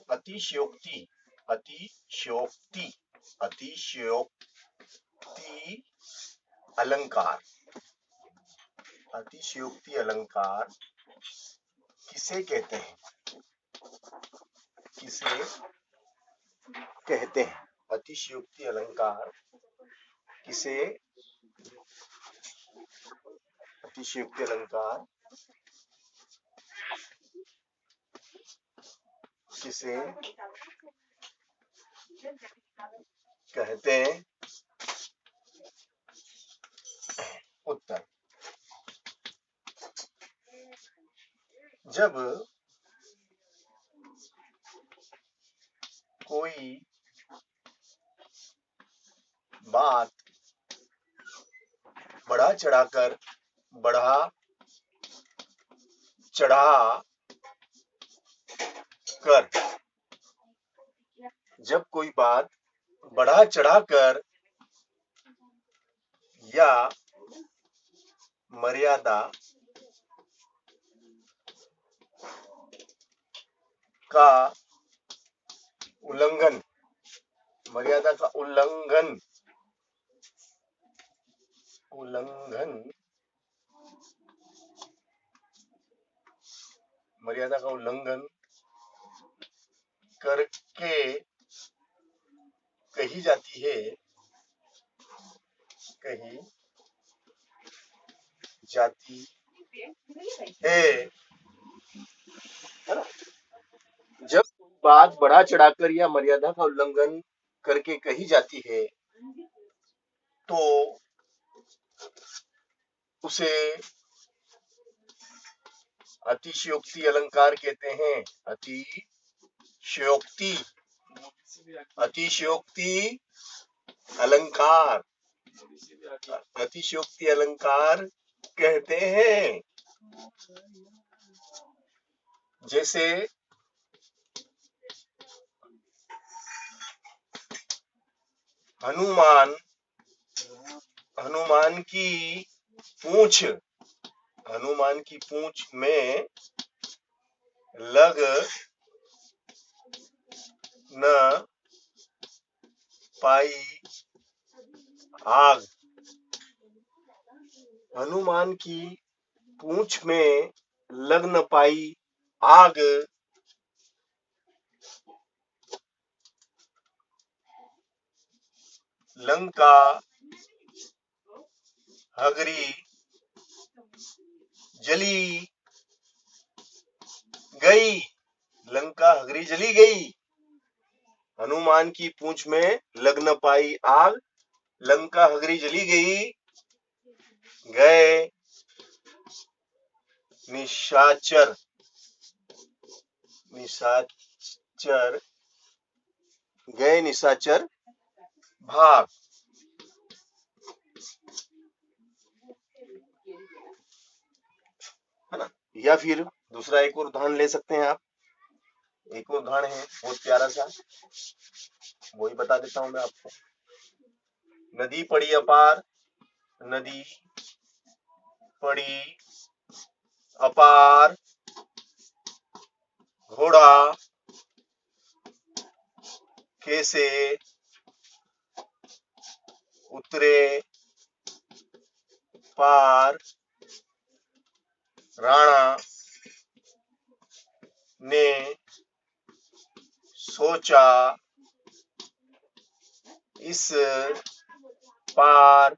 अतिशयोक्ति, अतिशयोक्ति, अतिशयोक्ति अलंकार, अतिशयोक्ति अलंकार किसे कहते हैं? किसे कहते हैं? अतिशयोक्ति अलंकार किसे, अतिशयोक्ति अलंकार किसे कहते हैं? उत्तर, जब कोई बात बढ़ा चढ़ाकर जब कोई बात बढ़ा चढ़ाकर या मर्यादा का उल्लंघन, मर्यादा का उल्लंघन मर्यादा का उल्लंघन करके कही जाती है, कही जाती है ना? जब बात बढ़ा चढ़ाकर या मर्यादा का उल्लंघन करके कही जाती है तो उसे अतिशयोक्ति अलंकार कहते हैं। अतिशयोक्ति, अतिशयोक्ति अलंकार, अतिशयोक्ति अलंकार कहते हैं। जैसे हनुमान की पूंछ, हनुमान की पूंछ में लग न पाई आग, हनुमान की पूंछ में लग न पाई आग लंका हगरी जली गई, लंका हगरी जली गई। हनुमान की पूंछ में लग न पाई आग लंका हगरी जली गई। गए निशाचर, निशाचर, गए निशाचर भाग, है ना? या फिर दूसरा एक और उदाहरण ले सकते हैं आप। एक और उदाहरण है बहुत प्यारा सा, वही बता देता हूं मैं आपको। नदी पड़ी अपार, नदी पड़ी अपार, घोड़ा कैसे उतरे पार, राणा ने सोचा इस पार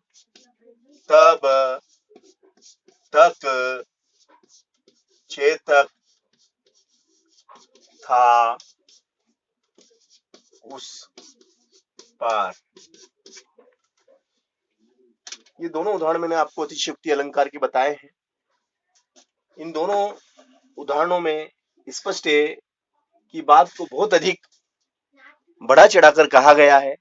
तब तक चेतक था उस पार। ये दोनों उदाहरण मैंने आपको अतिशयोक्ति अलंकार के बताए हैं। इन दोनों उदाहरणों में स्पष्ट है कि बात को बहुत अधिक बढ़ा चढ़ाकर कहा गया है।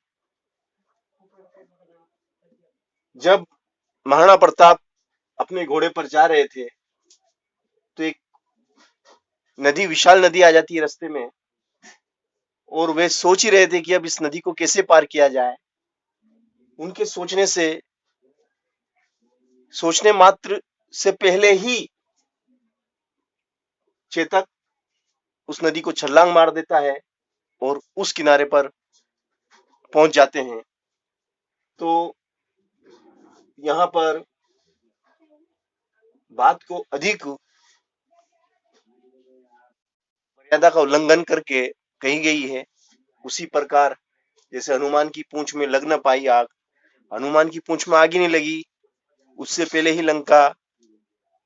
जब महाराणा प्रताप अपने घोड़े पर जा रहे थे तो एक नदी, विशाल नदी आ जाती है रास्ते में, और वे सोच ही रहे थे कि अब इस नदी को कैसे पार किया जाए। उनके सोचने मात्र से पहले ही चेतक उस नदी को छलांग मार देता है और उस किनारे पर पहुंच जाते हैं। तो यहाँ पर बात को अधिक मर्यादा का उल्लंघन करके कही गई है। उसी प्रकार जैसे हनुमान की पूंछ में लग न पाई आग, हनुमान की पूंछ में आग ही नहीं लगी, उससे पहले ही लंका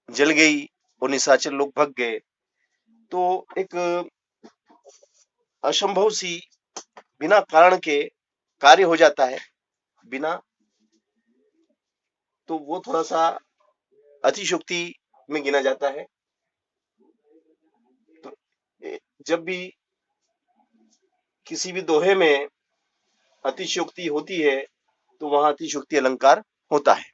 जल गई और निशाचर लोग भग गए। तो एक असंभव सी बिना कारण के कार्य हो जाता है, बिना, तो वो थोड़ा सा अतिशयोक्ति में गिना जाता है। तो जब भी किसी भी दोहे में अतिशयोक्ति होती है तो वहां अतिशयोक्ति अलंकार होता है।